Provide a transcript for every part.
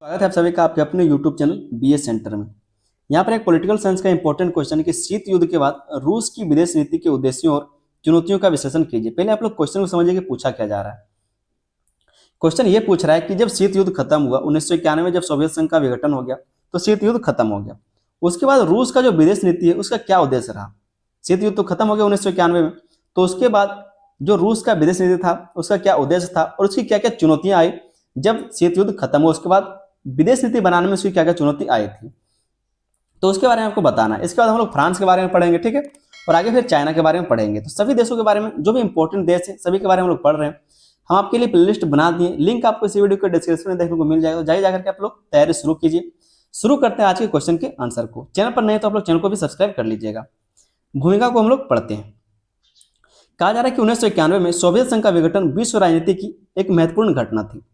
स्वागत है आप सभी का आपके अपने YouTube चैनल बीएस सेंटर में। यहाँ पर एक पॉलिटिकल साइंस का इंपॉर्टेंट क्वेश्चन है कि शीत युद्ध के बाद रूस की विदेश नीति के उद्देश्यों और चुनौतियों का विश्लेषण कीजिए। पहले आप लोग क्वेश्चन को समझिए कि पूछा क्या जा रहा है। क्वेश्चन ये पूछ रहा है कि जब शीत युद्ध खत्म हुआ 1991 में, जब सोवियत संघ का विघटन हो गया तो शीत युद्ध खत्म हो गया। उसके बाद रूस का जो विदेश नीति है उसका क्या उद्देश्य रहा। शीत युद्ध तो खत्म हो गया 1991 में, तो उसके बाद जो रूस का विदेश नीति था उसका क्या उद्देश्य था और उसकी क्या क्या चुनौतियां आई। जब शीत युद्ध खत्म हुआ उसके बाद विदेश नीति बनाने में उसकी क्या क्या चुनौती आई थी, तो उसके बारे में आपको बताना है। इसके बाद हम लोग फ्रांस के बारे में पढ़ेंगे, ठीक है, और आगे फिर चाइना के बारे में पढ़ेंगे। तो सभी देशों के बारे में, जो भी इंपॉर्टेंट देश है सभी के बारे में हम लोग पढ़ रहे हैं। हम आपके लिए प्लेलिस्ट बना दिए, लिंक आपको इसी वीडियो के डिस्क्रिप्शन में देखने को मिल जाएगा। जाइए जाकर के आप लोग तैयारी शुरू कीजिए। शुरू करते हैं आज के क्वेश्चन के आंसर को। चैनल पर नहीं तो आप लोग चैनल को भी सब्सक्राइब कर लीजिएगा। भूमिका को हम लोग पढ़ते हैं। कहा जा रहा है कि 1991 में सोवियत संघ का विघटन विश्व राजनीति की एक महत्वपूर्ण घटना थी।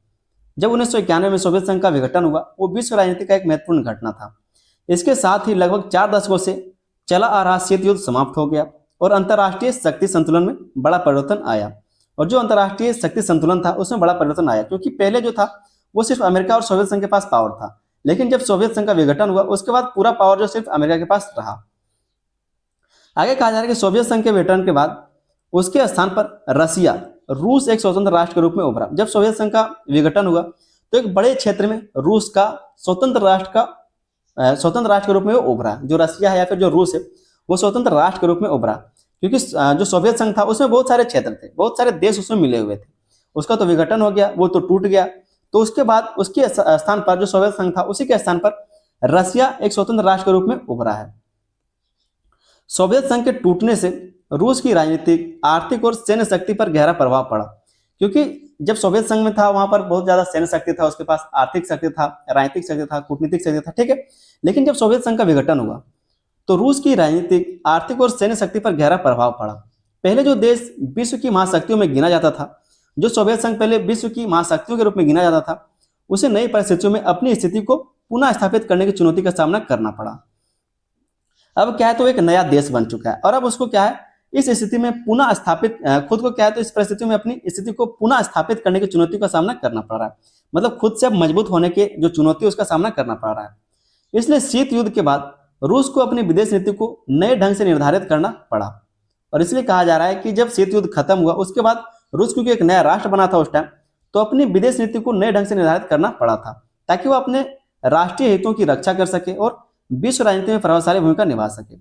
जब 1991 में सोवियत संघ का विघटन हुआ वो विश्व राजनीति का एक महत्वपूर्ण घटना था। इसके साथ ही लगभग 4 दशकों से चला आ रहा शीत युद्ध समाप्त हो गया और अंतर्राष्ट्रीय शक्ति संतुलन में बड़ा परिवर्तन आया। और जो अंतर्राष्ट्रीय शक्ति संतुलन था उसमें बड़ा परिवर्तन आया, क्योंकि पहले जो था वो सिर्फ अमेरिका और सोवियत संघ के पास पावर था, लेकिन जब सोवियत संघ का विघटन हुआ उसके बाद पूरा पावर जो सिर्फ अमेरिका के पास रहा। आगे कहा जा रहा है कि सोवियत संघ के विघटन के बाद उसके स्थान पर रसिया, रूस एक स्वतंत्र राष्ट्र के रूप में उभरा। जब सोवियत संघ का विघटन हुआ तो एक बड़े क्षेत्र में रूस का स्वतंत्र राष्ट्र के रूप में उभरा। जो रसिया है या फिर जो रूस है वो स्वतंत्र राष्ट्र के रूप में उभरा, क्योंकि जो सोवियत संघ था उसमें बहुत सारे क्षेत्र थे, बहुत सारे देश उसमें मिले हुए थे। उसका तो विघटन हो गया, वो तो टूट गया। तो उसके बाद उसके स्थान पर जो सोवियत संघ था उसी के स्थान पर रसिया एक स्वतंत्र राष्ट्र के रूप में उभरा है। सोवियत संघ के टूटने से रूस की राजनीतिक, आर्थिक और सैन्य शक्ति पर गहरा प्रभाव पड़ा, क्योंकि जब सोवियत संघ में था वहां पर बहुत ज्यादा सैन्य शक्ति था, उसके पास आर्थिक शक्ति था, राजनीतिक शक्ति था, कूटनीतिक शक्ति था, ठीक है। लेकिन जब सोवियत संघ का विघटन हुआ तो रूस की राजनीतिक, आर्थिक और सैन्य शक्ति पर गहरा प्रभाव पड़ा। पहले जो देश विश्व की महाशक्तियों में गिना जाता था, जो सोवियत संघ पहले विश्व की महाशक्तियों के रूप में गिना जाता था, उसे नई परिस्थितियों में अपनी स्थिति को पुनः स्थापित करने की चुनौती का सामना करना पड़ा। अब क्या है, तो एक नया देश बन चुका है और अब उसको क्या है, इस स्थिति में पुनः स्थापित खुद को क्या है, तो इस परिस्थिति में अपनी स्थिति को पुनः स्थापित करने की चुनौती का सामना करना पड़ रहा है। मतलब खुद से अब मजबूत होने के जो चुनौती उसका सामना करना पड़ रहा है। इसलिए शीत युद्ध के बाद रूस को अपनी विदेश नीति को नए ढंग से निर्धारित करना पड़ा। और इसलिए कहा जा रहा है कि जब शीत युद्ध खत्म हुआ उसके बाद रूस, क्योंकि एक नया राष्ट्र बना था उस टाइम, तो अपनी विदेश नीति को नए ढंग से निर्धारित करना पड़ा था, ताकि वो अपने राष्ट्रीय हितों की रक्षा कर सके और विश्व राजनीति में प्रभावशाली भूमिका निभा सके,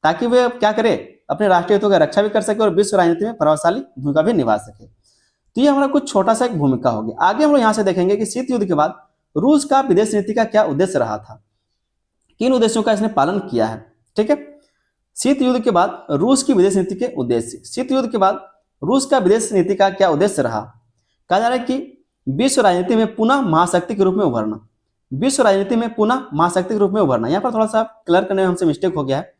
ताकि वे क्या करे, अपने राष्ट्रीय हितों की रक्षा भी कर सके और विश्व राजनीति में प्रभावशाली भूमिका भी निभा सके। तो ये हमारा कुछ छोटा सा एक भूमिका होगी। आगे हम लोग यहाँ से देखेंगे कि शीत युद्ध के बाद रूस का विदेश नीति का क्या उद्देश्य रहा था, किन उद्देश्यों का इसने पालन किया है, ठीक है। शीत युद्ध के बाद रूस की विदेश नीति के उद्देश्य। शीत युद्ध के बाद रूस का विदेश नीति का क्या उद्देश्य रहा। कहा जा रहा है कि विश्व राजनीति में पुनः महाशक्ति के रूप में उभरना। विश्व राजनीति में पुनः महाशक्ति के रूप में उभरना, यहाँ पर थोड़ा सा क्लियर करने में हमसे मिस्टेक हो गया है।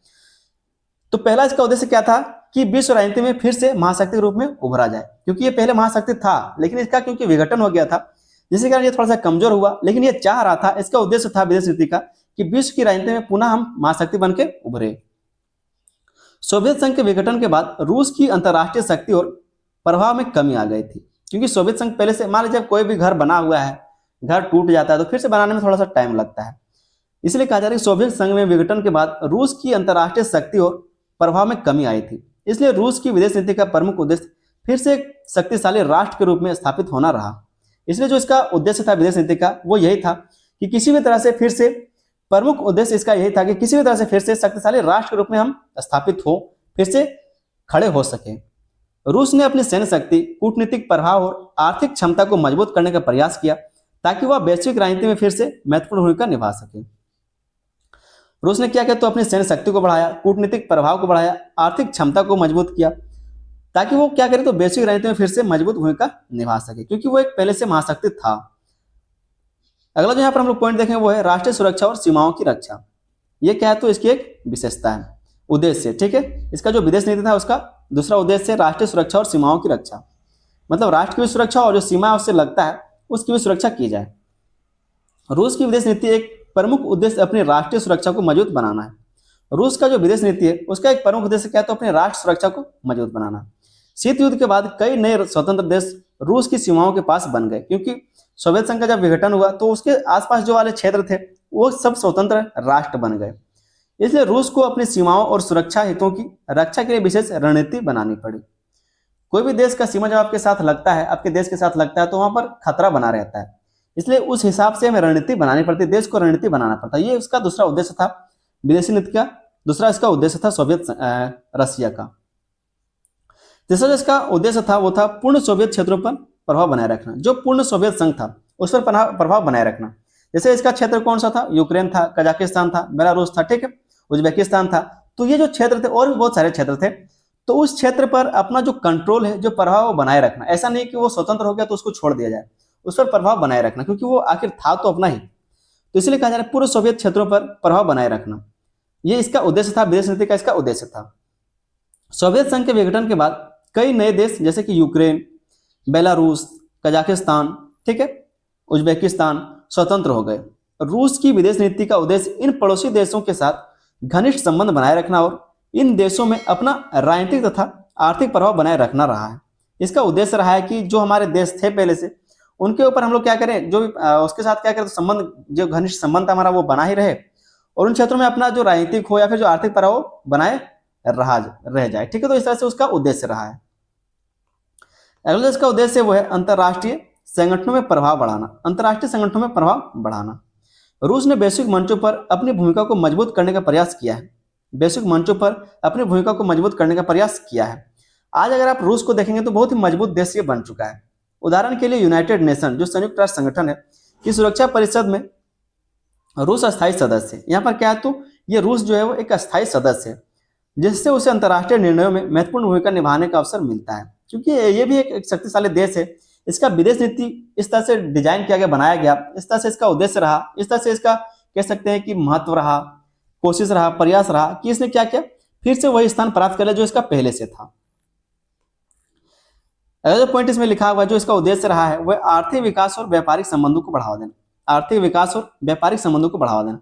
तो पहला इसका उद्देश्य क्या था कि विश्व राजनीति में फिर से महाशक्ति के रूप में उभरा जाए, क्योंकि ये पहले महाशक्ति था लेकिन इसका क्योंकि विघटन हो गया था जिसके कारण ये थोड़ा सा कमजोर हुआ। लेकिन ये चाह रहा था, इसका उद्देश्य था विदेश नीति का कि विश्व की राजनीति में पुनः हम महाशक्ति बन के उभरे। सोवियत संघ के विघटन के बाद रूस की अंतर्राष्ट्रीय शक्ति और प्रभाव में कमी आ गई थी, क्योंकि सोवियत संघ पहले से, मान लीजिए जब कोई भी घर बना हुआ है, घर टूट जाता है तो फिर से बनाने में थोड़ा सा टाइम लगता है। इसलिए कहा जा रहा है कि सोवियत संघ में विघटन के बाद रूस की अंतर्राष्ट्रीय शक्ति और प्रभाव में कमी आई थी। इसलिए रूस की विदेश नीति का प्रमुख उद्देश्य फिर से एक शक्तिशाली राष्ट्र के रूप में स्थापित होना रहा। इसलिए जो इसका उद्देश्य था विदेश नीति का वो यही था कि किसी भी तरह से फिर से, प्रमुख उद्देश्य इसका यही था कि किसी भी तरह से फिर से शक्तिशाली राष्ट्र के रूप में हम स्थापित हो, फिर से खड़े हो सके। रूस ने अपनी सैन्य शक्ति, कूटनीतिक प्रभाव और आर्थिक क्षमता को मजबूत करने का प्रयास किया, ताकि वह वैश्विक राजनीति में फिर से महत्वपूर्ण भूमिका निभा सके। रूस ने क्या किया, तो अपनी सैन्य शक्ति को बढ़ाया, कूटनीतिक प्रभाव को बढ़ाया, आर्थिक क्षमता को मजबूत किया, ताकि वो क्या करे, तो वैश्विक राजनीति में फिर से मजबूत भूमिका निभा सके, क्योंकि वो एक पहले से महाशक्ति था। अगला जो यहाँ पर हम लोग पॉइंट देखेंगे वो है राष्ट्रीय सुरक्षा और सीमाओं की रक्षा। ये क्या है, तो इसकी एक विशेषता है, उद्देश्य, ठीक है। इसका जो विदेश नीति था उसका दूसरा उद्देश्य राष्ट्रीय सुरक्षा और सीमाओं की रक्षा, मतलब राष्ट्र की भी सुरक्षा और जो सीमा उससे लगता है उसकी भी सुरक्षा की जाए। रूस की विदेश नीति एक प्रमुख उद्देश्य अपनी राष्ट्रीय सुरक्षा को मजबूत बनाना है। रूस का जो विदेश नीति है उसका एक प्रमुख उद्देश्य क्या है, तो अपनी राष्ट्र सुरक्षा को मजबूत बनाना। शीत युद्ध के बाद कई नए स्वतंत्र देश रूस की सीमाओं के पास बन गए, क्योंकि सोवियत संघ का जब विघटन हुआ तो उसके आसपास जो वाले क्षेत्र थे वो सब स्वतंत्र राष्ट्र बन गए। इसलिए रूस को अपनी सीमाओं और सुरक्षा हितों की रक्षा के लिए विशेष रणनीति बनानी पड़ी। कोई भी देश का सीमा जब आपके साथ लगता है, आपके देश के साथ लगता है, तो वहां पर खतरा बना रहता है। इसलिए उस हिसाब से हमें रणनीति बनानी पड़ती है, देश को रणनीति बनाना पड़ता है। ये उसका दूसरा उद्देश्य था विदेशी नीति का। दूसरा इसका उद्देश्य था रसिया का। तीसरा जो इसका उद्देश्य था वो था पूर्ण सोवियत क्षेत्रों पर प्रभाव बनाए रखना। जो पूर्ण सोवियत संघ था उस पर प्रभाव बनाए रखना। जैसे इसका क्षेत्र कौन सा था? यूक्रेन था, कजाकिस्तान था, बेलारूस था, ठीक है, उज्बेकिस्तान था। तो ये जो क्षेत्र थे और भी बहुत सारे क्षेत्र थे, तो उस क्षेत्र पर अपना जो कंट्रोल है, जो प्रभाव बनाए रखना। ऐसा नहीं कि वो स्वतंत्र हो गया तो उसको छोड़ दिया जाए, उस पर प्रभाव बनाए रखना, क्योंकि वो आखिर था तो अपना ही। तो इसलिए कहा जा रहा है पूर्व सोवियत क्षेत्रों पर प्रभाव बनाए रखना। ये इसका उद्देश्य था, विदेश नीति का इसका उद्देश्य था। सोवियत संघ के विघटन के बाद कई नए देश जैसे कि यूक्रेन, बेलारूस, कजाकिस्तान, ठीक है, उज्बेकिस्तान स्वतंत्र हो गए। रूस की विदेश नीति का उद्देश्य इन पड़ोसी देशों के साथ घनिष्ठ संबंध बनाए रखना और इन देशों में अपना राजनीतिक तथा आर्थिक प्रभाव बनाए रखना रहा है। इसका उद्देश्य रहा है कि जो हमारे देश थे पहले से, उनके ऊपर हम लोग क्या करें, जो उसके साथ क्या करें, तो संबंध, जो घनिष्ठ संबंध हमारा वो बना ही रहे, और उन क्षेत्रों में अपना जो राजनीतिक हो या फिर जो आर्थिक प्रभाव बनाए रह जाए, ठीक है। तो इस तरह से उसका उद्देश्य रहा है। अगला इसका उद्देश्य वो है अंतरराष्ट्रीय संगठनों में प्रभाव बढ़ाना। अंतरराष्ट्रीय संगठनों में प्रभाव बढ़ाना। रूस ने वैश्विक मंचों पर अपनी भूमिका को मजबूत करने का प्रयास किया है। वैश्विक मंचों पर अपनी भूमिका को मजबूत करने का प्रयास किया है। आज अगर आप रूस को देखेंगे तो बहुत ही मजबूत देश ये बन चुका है। उदाहरण के लिए यूनाइटेड नेशन, जो संयुक्त राष्ट्र संगठन है, की सुरक्षा परिषद में रूस अस्थायी सदस्य है। यहाँ पर क्या है, तो ये रूस जो है वो एक अस्थायी सदस्य है, जिससे उसे अंतर्राष्ट्रीय निर्णयों में महत्वपूर्ण भूमिका निभाने का अवसर मिलता है। क्योंकि ये भी एक शक्तिशाली देश है। इसका विदेश नीति इस तरह से डिजाइन किया गया, बनाया गया, इस तरह से इसका उद्देश्य रहा, इस तरह से इसका कह सकते हैं कि महत्व रहा, कोशिश रहा, प्रयास रहा कि इसने क्या किया, फिर से वही स्थान प्राप्त कर लिया जो इसका पहले से था। अगला जो पॉइंट इसमें लिखा हुआ जो इसका उद्देश्य रहा है वह आर्थिक विकास और व्यापारिक संबंधों को बढ़ावा देना। आर्थिक विकास और व्यापारिक संबंधों को बढ़ावा देना।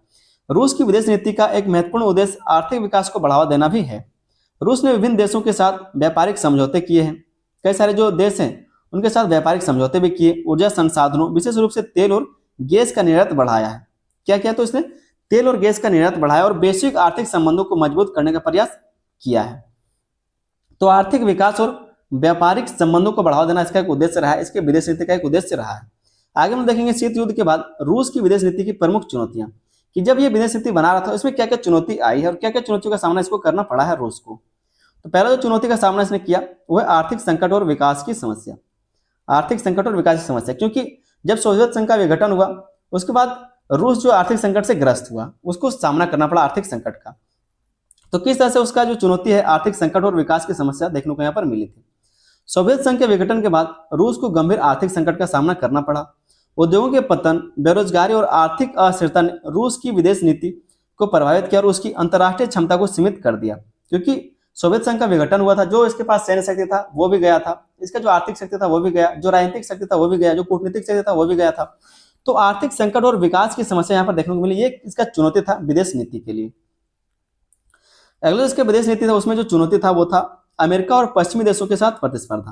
रूस की विदेश नीति का एक महत्वपूर्ण उद्देश्य आर्थिक विकास को बढ़ावा देना भी है। रूस ने विभिन्न देशों के साथ व्यापारिक समझौते किए हैं। कई सारे जो देश हैं उनके साथ व्यापारिक समझौते भी किए। ऊर्जा संसाधनों, विशेष रूप से तेल और गैस का निर्यात बढ़ाया है। क्या किया, तो इसने तेल और गैस का निर्यात बढ़ाया और वैश्विक आर्थिक संबंधों को मजबूत करने का प्रयास किया है। तो आर्थिक विकास और व्यापारिक संबंधों को बढ़ावा देना इसका एक उद्देश्य रहा है, इसके विदेश नीति का एक उद्देश्य रहा है। आगे हम देखेंगे शीत युद्ध के बाद रूस की विदेश नीति की प्रमुख चुनौतियां, कि जब ये विदेश नीति बना रहा था इसमें क्या क्या चुनौती आई है और क्या क्या चुनौतियों का सामना इसको करना पड़ा है रूस को। तो पहला जो चुनौती का सामना इसने किया वह आर्थिक संकट और विकास की समस्या। आर्थिक संकट और विकास की समस्या, क्योंकि जब सोवियत संघ का विघटन हुआ उसके बाद रूस जो आर्थिक संकट से ग्रस्त हुआ, उसको सामना करना पड़ा आर्थिक संकट का। तो किस तरह से उसका जो चुनौती है आर्थिक संकट और विकास की समस्या देखने को यहाँ पर मिली थी। सोवियत संघ के विघटन के बाद रूस को गंभीर आर्थिक संकट का सामना करना पड़ा। उद्योगों के पतन, बेरोजगारी और आर्थिक अस्थिरता ने रूस की विदेश नीति को प्रभावित किया और उसकी अंतर्राष्ट्रीय क्षमता को सीमित कर दिया। क्योंकि सोवियत संघ का विघटन हुआ था, जो इसके पास सैन्य शक्ति था वो भी गया था, इसका जो आर्थिक शक्ति था वो भी गया, जो राजनीतिक शक्ति था वो भी गया, जो कूटनीतिक शक्ति था वो भी गया था। तो आर्थिक संकट और विकास की समस्या यहाँ पर देखने को मिली। ये इसका चुनौती था विदेश नीति के लिए। अगला इसका विदेश नीति था, उसमें जो चुनौती था वो था अमेरिका और पश्चिमी देशों के साथ प्रतिस्पर्धा।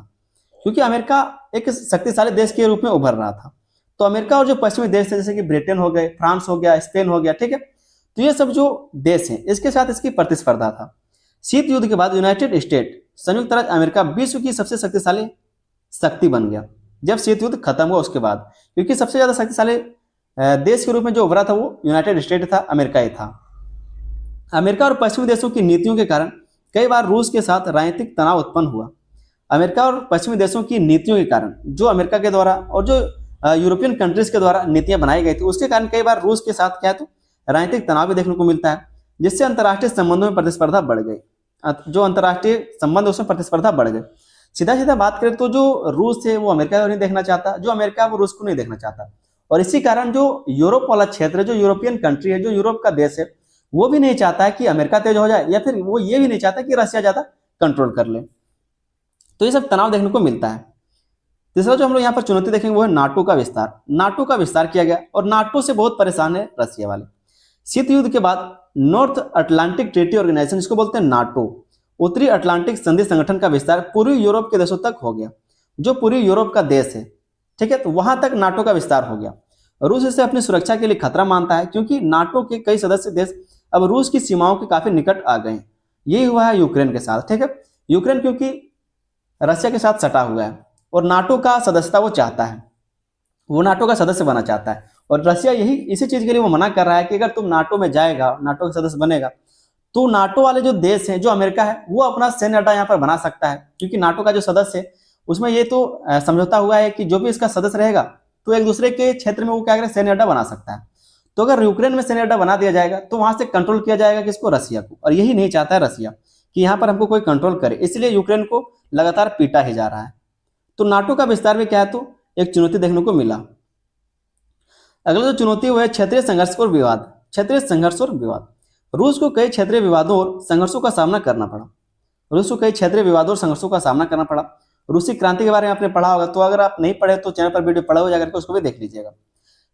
क्योंकि अमेरिका एक शक्तिशाली देश के रूप में उभर रहा था, तो अमेरिका और जो पश्चिमी देश थे जैसे कि ब्रिटेन हो गए, फ्रांस हो गया, स्पेन हो गया, ठीक है, तो ये सब जो देश हैं इसके साथ इसकी प्रतिस्पर्धा था। शीत युद्ध के बाद यूनाइटेड स्टेट, संयुक्त राज्य अमेरिका विश्व की सबसे शक्तिशाली शक्ति बन गया जब शीत युद्ध खत्म हुआ उसके बाद। क्योंकि सबसे ज्यादा शक्तिशाली देश के रूप में जो उभरा था वो यूनाइटेड स्टेट था, अमेरिका ही था। अमेरिका और पश्चिमी देशों की नीतियों के कारण कई बार रूस के साथ राजनीतिक तनाव उत्पन्न हुआ। अमेरिका और पश्चिमी देशों की नीतियों के कारण, जो अमेरिका के द्वारा और जो यूरोपियन कंट्रीज के द्वारा नीतियां बनाई गई थी, उसके कारण कई बार रूस के साथ क्या है तो राजनीतिक तनाव भी देखने को मिलता है, जिससे अंतर्राष्ट्रीय संबंधों में प्रतिस्पर्धा बढ़ गई। जो अंतर्राष्ट्रीय संबंध उसमें प्रतिस्पर्धा बढ़ गई। सीधा सीधा बात करें तो जो रूस है वो अमेरिका को नहीं देखना चाहता, जो अमेरिका वो रूस को नहीं देखना चाहता, और इसी कारण जो यूरोप वाला क्षेत्र है, जो यूरोपियन कंट्री है, जो यूरोप का देश है, वो भी नहीं चाहता है कि अमेरिका तेज हो जाए, या फिर वो ये भी नहीं चाहता कि रशिया ज्यादा कंट्रोल कर ले। तो ये सब तनाव देखने को मिलता है। तीसरा जो हम लोग यहाँ पर चुनौती देखेंगे वो है नाटो का विस्तार। नाटो का विस्तार किया गया और नाटो से बहुत परेशान है रशिया वाले। शीत युद्ध के बाद नॉर्थ अटलांटिक ट्रीटी ऑर्गेनाइजेशन, जिसको बोलते हैं नाटो, उत्तरी अटलांटिक संधि संगठन का विस्तार पूर्वी यूरोप के देशों तक हो गया। जो पूर्वी यूरोप का देश है, ठीक है, तो वहां तक नाटो का विस्तार हो गया। रूस इसे अपनी सुरक्षा के लिए खतरा मानता है क्योंकि नाटो के कई सदस्य देश अब रूस की सीमाओं के काफी निकट आ गए हैं। यही हुआ है यूक्रेन के साथ। ठीक है, यूक्रेन क्योंकि रशिया के साथ सटा हुआ है और नाटो का सदस्यता वो चाहता है, वो नाटो का सदस्य बनना चाहता है, और रशिया यही इसी चीज के लिए वो मना कर रहा है कि अगर तुम नाटो में जाएगा, नाटो का सदस्य बनेगा, तो नाटो वाले जो देश हैं, जो अमेरिका है, वो अपना सैन्य अड्डा यहाँ पर बना सकता है, क्योंकि नाटो का जो सदस्य है उसमें ये तो समझौता हुआ है कि जो भी इसका सदस्य रहेगा तो एक दूसरे के क्षेत्र में वो क्या करें, सैन्य अड्डा बना सकता है। तो अगर यूक्रेन में सैन्य अड्डा बना दिया जाएगा तो वहां से कंट्रोल किया जाएगा किसको, रशिया को, और यही नहीं चाहता है रशिया कि यहाँ पर हमको कोई कंट्रोल करे, इसलिए यूक्रेन को लगातार पीटा ही जा रहा है। तो नाटो का विस्तार में क्या है, तो एक चुनौती देखने को मिला। अगला जो चुनौती हुआ है क्षेत्रीय संघर्ष और विवाद। क्षेत्रीय संघर्ष और विवाद, रूस को कई क्षेत्रीय विवादों और संघर्षों का सामना करना पड़ा। रूस को कई क्षेत्रीय विवादों और संघर्षों का सामना करना पड़ा। रूसी क्रांति के बारे में आपने पढ़ा होगा, तो अगर आप नहीं पढ़े तो चैनल पर वीडियो पढ़ा हो जाकर के उसको भी देख लीजिएगा।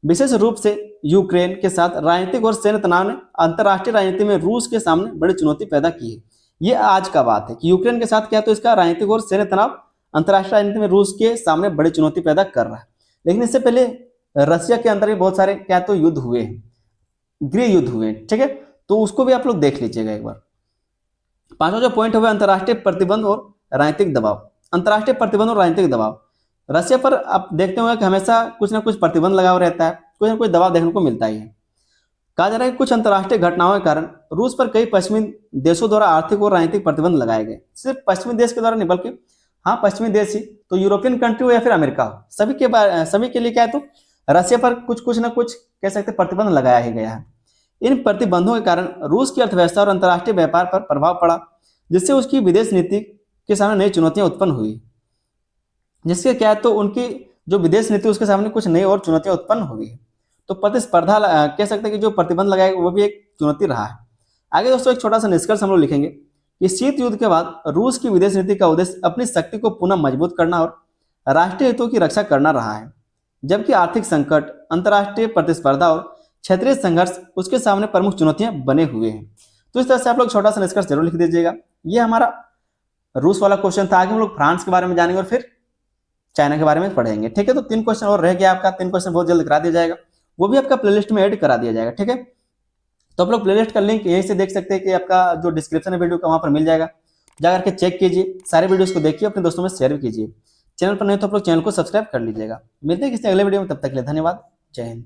विशेष रूप से यूक्रेन के साथ राजनीतिक और सैन्य तनाव ने अंतर्राष्ट्रीय राजनीति में रूस के सामने बड़ी चुनौती पैदा की है। ये आज का बात है कि यूक्रेन के साथ क्या, तो इसका राजनीतिक और सैन्य तनाव अंतर्राष्ट्रीय राजनीति में रूस के सामने बड़ी चुनौती पैदा कर रहा है। लेकिन इससे पहले रशिया के अंदर भी बहुत सारे क्या तो युद्ध हुए हैं, गृह युद्ध हुए हैं। ठीक है, तो उसको भी आप लोग देख लीजिएगा एक बार। पांचवा जो पॉइंट हुआ अंतर्राष्ट्रीय प्रतिबंध और राजनीतिक दबाव। अंतर्राष्ट्रीय प्रतिबंध और राजनीतिक दबाव, रशिया पर आप देखते होंगे कि हमेशा कुछ ना कुछ प्रतिबंध लगा हुआ रहता है, कुछ ना कुछ दबाव देखने को मिलता ही है। कहा जा रहा है कि कुछ अंतर्राष्ट्रीय घटनाओं के कारण रूस पर कई पश्चिमी देशों द्वारा आर्थिक और राजनीतिक प्रतिबंध लगाए गए। सिर्फ पश्चिमी देश के द्वारा नहीं, बल्कि हाँ पश्चिमी देश ही, तो यूरोपियन कंट्री हो या फिर अमेरिका हो, सभी के लिए क्या है, तो रशिया पर कुछ ना कुछ कह सकते प्रतिबंध लगाया ही गया है। इन प्रतिबंधों के कारण रूस की अर्थव्यवस्था और अंतर्राष्ट्रीय व्यापार पर प्रभाव पड़ा, जिससे उसकी विदेश नीति के सामने नई चुनौतियां उत्पन्न हुई। जिसके क्या है, तो उनकी जो विदेश नीति उसके सामने कुछ नई और चुनौतियां उत्पन्न हुई है। तो प्रतिस्पर्धा कह सकते हैं कि जो प्रतिबंध लगाए वो भी एक चुनौती रहा है। आगे दोस्तों एक छोटा सा निष्कर्ष हम लोग लिखेंगे कि शीत युद्ध के बाद रूस की विदेश नीति का उद्देश्य अपनी शक्ति को पुनः मजबूत करना और राष्ट्रीय हितों की रक्षा करना रहा है, जबकि आर्थिक संकट, अंतर्राष्ट्रीय प्रतिस्पर्धा और क्षेत्रीय संघर्ष उसके सामने प्रमुख चुनौतियां बने हुए हैं। तो इस तरह से आप लोग छोटा सा निष्कर्ष जरूर लिख दीजिएगा। ये हमारा रूस वाला क्वेश्चन था। आगे हम लोग फ्रांस के बारे में जानेंगे और फिर चाइना के बारे में पढ़ेंगे। ठीक है, तो 3 क्वेश्चन और रह गया आपका, 3 क्वेश्चन बहुत जल्द करा दिया जाएगा, वो भी आपका प्लेलिस्ट में ऐड करा दिया जाएगा। ठीक है, तो आप लोग प्लेलिस्ट का लिंक यहीं से देख सकते हैं कि आपका जो डिस्क्रिप्शन है वीडियो का वहां पर मिल जाएगा, जाकर के चेक कीजिए, सारे वीडियोस को देखिए, अपने दोस्तों में शेयर भी कीजिए। चैनल पर नहीं तो आप लोग चैनल को सब्सक्राइब कर लीजिएगा। मिलते हैं किसी अगले वीडियो में, तब तक के लिए धन्यवाद। जय हिंद।